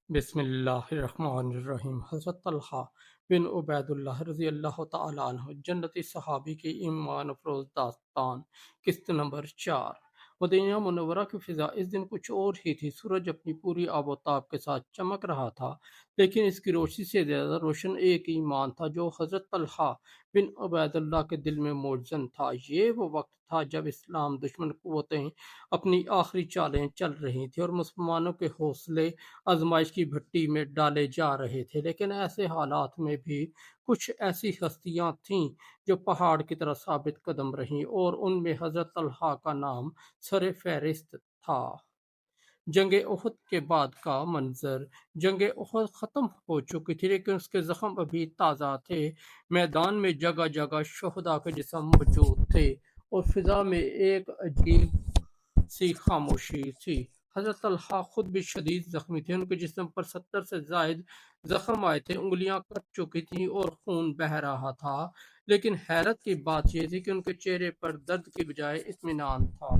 بسم اللہ الرحمن الرحیم۔ حضرت طلحہ بن عبید اللہ رضی اللہ تعالیٰ عنہ جنتی صحابی کی ایمان افروز داستان، قسط نمبر 4۔ مدینہ منورہ کی فضا اس دن کچھ اور ہی تھی۔ سورج اپنی پوری آب و تاب کے ساتھ چمک رہا تھا، لیکن اس کی روشنی سے زیادہ روشن ایک ایمان تھا جو حضرت طلحہ بن عبید اللہ کے دل میں موجزن تھا۔ یہ وہ وقت تھا جب اسلام دشمن قوتیں اپنی آخری چالیں چل رہی تھیں اور مسلمانوں کے حوصلے آزمائش کی بھٹی میں ڈالے جا رہے تھے، لیکن ایسے حالات میں بھی کچھ ایسی ہستیاں تھیں جو پہاڑ کی طرح ثابت قدم رہیں، اور ان میں حضرت طلحہ کا نام سر فہرست تھا۔ جنگ احد کے بعد کا منظر۔ جنگ احد ختم ہو چکی تھی، لیکن اس کے زخم ابھی تازہ تھے۔ میدان میں جگہ جگہ شہداء کے جسم موجود تھے اور فضا میں ایک عجیب سی خاموشی تھی۔ حضرت طلحہ خود بھی شدید زخمی تھے، ان کے جسم پر 70 سے زائد زخم آئے تھے، انگلیاں کٹ چکی تھیں اور خون بہہ رہا تھا، لیکن حیرت کی بات یہ تھی کہ ان کے چہرے پر درد کی بجائے اطمینان تھا۔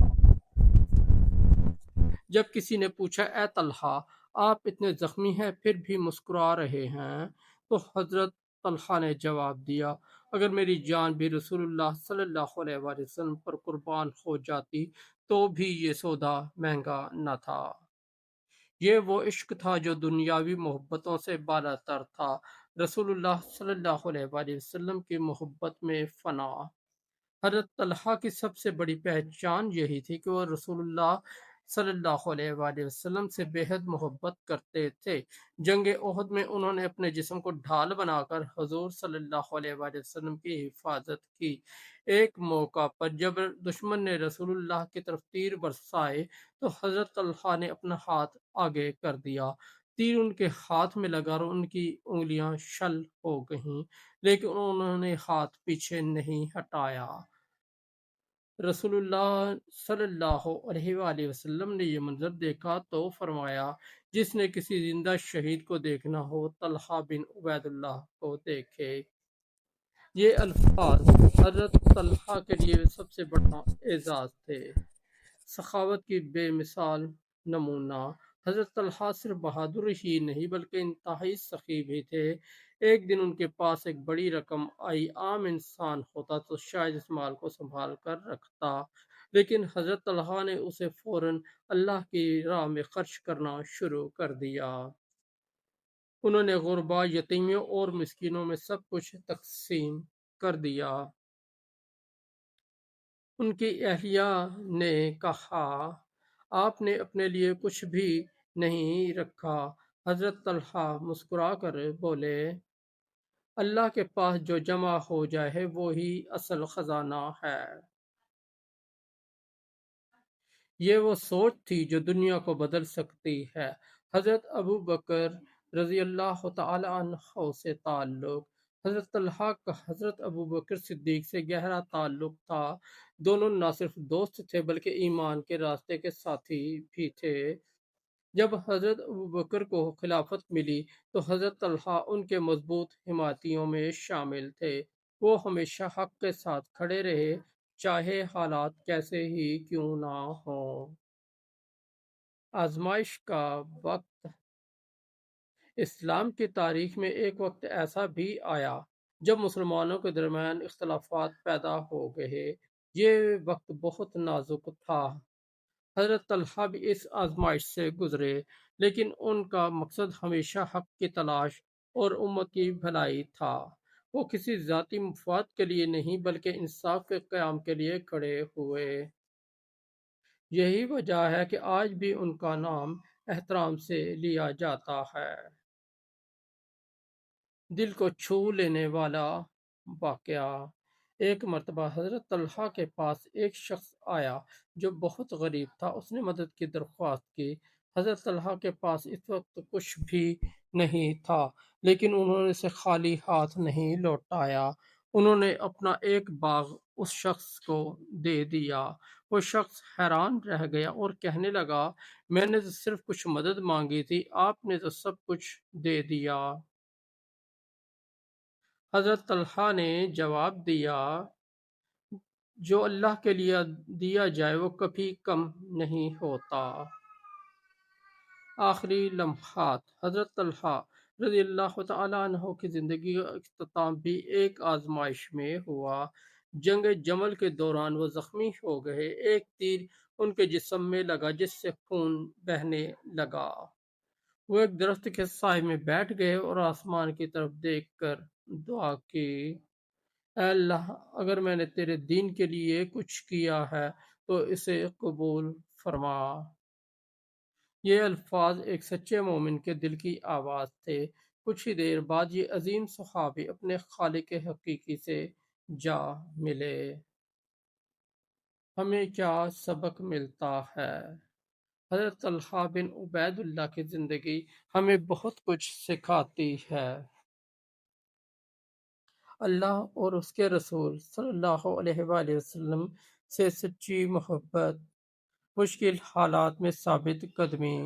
جب کسی نے پوچھا، اے طلحہ، آپ اتنے زخمی ہیں پھر بھی مسکرا رہے ہیں، تو حضرت طلحہ نے جواب دیا، اگر میری جان بھی رسول اللہ صلی اللہ علیہ وآلہ وسلم پر قربان ہو جاتی تو بھی یہ سودا مہنگا نہ تھا۔ یہ وہ عشق تھا جو دنیاوی محبتوں سے بالا تر تھا، رسول اللہ صلی اللہ علیہ وآلہ وسلم کی محبت میں فنا۔ حضرت طلحہ کی سب سے بڑی پہچان یہی تھی کہ وہ رسول اللہ صلی اللہ علیہ وآلہ وسلم سے بے حد محبت کرتے تھے۔ جنگ احد میں انہوں نے اپنے جسم کو ڈھال بنا کر حضور صلی اللہ علیہ وآلہ وسلم کی حفاظت کی۔ ایک موقع پر جب دشمن نے رسول اللہ کی طرف تیر برسائے تو حضرت طلحہ نے اپنا ہاتھ آگے کر دیا۔ تیر ان کے ہاتھ میں لگا اور ان کی انگلیاں شل ہو گئیں، لیکن انہوں نے ہاتھ پیچھے نہیں ہٹایا۔ رسول اللہ صلی اللہ علیہ وآلہ وسلم نے یہ منظر دیکھا تو فرمایا، جس نے کسی زندہ شہید کو دیکھنا ہو طلحہ بن عبید اللہ کو دیکھے۔ یہ الفاظ حضرت طلحہ کے لیے سب سے بڑا اعزاز تھے، سخاوت کی بے مثال نمونہ۔ حضرت طلحہ صرف بہادر ہی نہیں بلکہ انتہائی سخی بھی تھے۔ ایک دن ان کے پاس ایک بڑی رقم آئی۔ عام انسان ہوتا تو شاید اس مال کو سنبھال کر رکھتا، لیکن حضرت طلحہ نے اسے فوراً اللہ کی راہ میں خرچ کرنا شروع کر دیا۔ انہوں نے غربا، یتیموں اور مسکینوں میں سب کچھ تقسیم کر دیا۔ ان کی اہلیہ نے کہا، آپ نے اپنے لیے کچھ بھی نہیں رکھا۔ حضرت طلحہ مسکرا کر بولے، اللہ کے پاس جو جمع ہو جائے وہی اصل خزانہ ہے۔ یہ وہ سوچ تھی جو دنیا کو بدل سکتی ہے۔ حضرت ابو بکر رضی اللہ تعالی عنہ سے تعلق۔ حضرت طلحہ کا حضرت ابو بکر صدیق سے گہرا تعلق تھا۔ دونوں نہ صرف دوست تھے بلکہ ایمان کے راستے کے ساتھی بھی تھے۔ جب حضرت ابو بکر کو خلافت ملی تو حضرت طلحہ ان کے مضبوط حمایتیوں میں شامل تھے۔ وہ ہمیشہ حق کے ساتھ کھڑے رہے، چاہے حالات کیسے ہی کیوں نہ ہوں۔ آزمائش کا وقت۔ اسلام کی تاریخ میں ایک وقت ایسا بھی آیا جب مسلمانوں کے درمیان اختلافات پیدا ہو گئے۔ یہ وقت بہت نازک تھا۔ حضرت طلحہ بھی اس آزمائش سے گزرے، لیکن ان کا مقصد ہمیشہ حق کی تلاش اور امت کی بھلائی تھا۔ وہ کسی ذاتی مفاد کے لیے نہیں بلکہ انصاف کے قیام کے لیے کھڑے ہوئے۔ یہی وجہ ہے کہ آج بھی ان کا نام احترام سے لیا جاتا ہے۔ دل کو چھو لینے والا واقعہ۔ ایک مرتبہ حضرت طلحہ کے پاس ایک شخص آیا جو بہت غریب تھا۔ اس نے مدد کی درخواست کی۔ حضرت طلحہ کے پاس اس وقت کچھ بھی نہیں تھا، لیکن انہوں نے اسے خالی ہاتھ نہیں لوٹایا۔ انہوں نے اپنا ایک باغ اس شخص کو دے دیا۔ وہ شخص حیران رہ گیا اور کہنے لگا، میں نے تو صرف کچھ مدد مانگی تھی، آپ نے تو سب کچھ دے دیا۔ حضرت طلحہ نے جواب دیا، جو اللہ کے لیے دیا جائے وہ کبھی کم نہیں ہوتا۔ آخری لمحات حضرت طلحہ رضی اللہ تعالیٰ عنہ کی زندگی کا اختتام بھی ایک آزمائش میں ہوا۔ جنگ جمل کے دوران وہ زخمی ہو گئے، ایک تیر ان کے جسم میں لگا جس سے خون بہنے لگا۔ وہ ایک درخت کے سائے میں بیٹھ گئے اور آسمان کی طرف دیکھ کر دعا کی، اے اللہ، اگر میں نے تیرے دین کے لیے کچھ کیا ہے تو اسے قبول فرما۔ یہ الفاظ ایک سچے مومن کے دل کی آواز تھے۔ کچھ ہی دیر بعد یہ عظیم صحابی اپنے خالق حقیقی سے جا ملے۔ ہمیں کیا سبق ملتا ہے؟ حضرت طلحہ بن عبید اللہ کی زندگی ہمیں بہت کچھ سکھاتی ہے۔ اللہ اور اس کے رسول صلی اللہ علیہ وآلہ وسلم سے سچی محبت، مشکل حالات میں ثابت قدمی،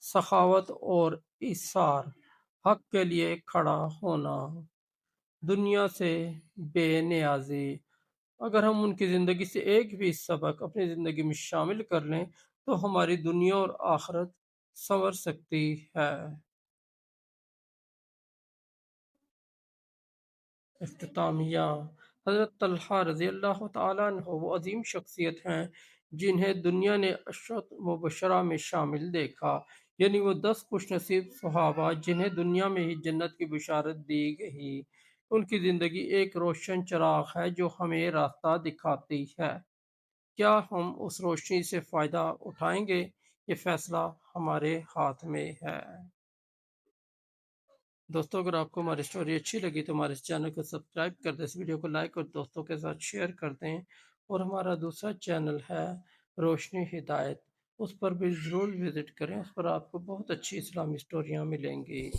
سخاوت اور ایثار، حق کے لیے کھڑا ہونا، دنیا سے بے نیازی۔ اگر ہم ان کی زندگی سے ایک بھی سبق اپنی زندگی میں شامل کر لیں تو ہماری دنیا اور آخرت سنور سکتی ہے۔ اختتامیہ: حضرت طلحہ رضی اللہ تعالیٰ عنہ وہ عظیم شخصیت ہیں جنہیں دنیا نے عشرۃ مبشرہ میں شامل دیکھا، یعنی وہ 10 خوش نصیب صحابہ جنہیں دنیا میں ہی جنت کی بشارت دی گئی۔ ان کی زندگی ایک روشن چراغ ہے جو ہمیں راستہ دکھاتی ہے۔ کیا ہم اس روشنی سے فائدہ اٹھائیں گے؟ یہ فیصلہ ہمارے ہاتھ میں ہے۔ دوستو، اگر آپ کو ہماری اسٹوری اچھی لگی تو ہمارے اس چینل کو سبسکرائب کر دیں، اس ویڈیو کو لائک اور دوستوں کے ساتھ شیئر کر دیں، اور ہمارا دوسرا چینل ہے روشنی ہدایت، اس پر بھی ضرور وزٹ کریں، اس پر آپ کو بہت اچھی اسلامی اسٹوریاں ملیں گی۔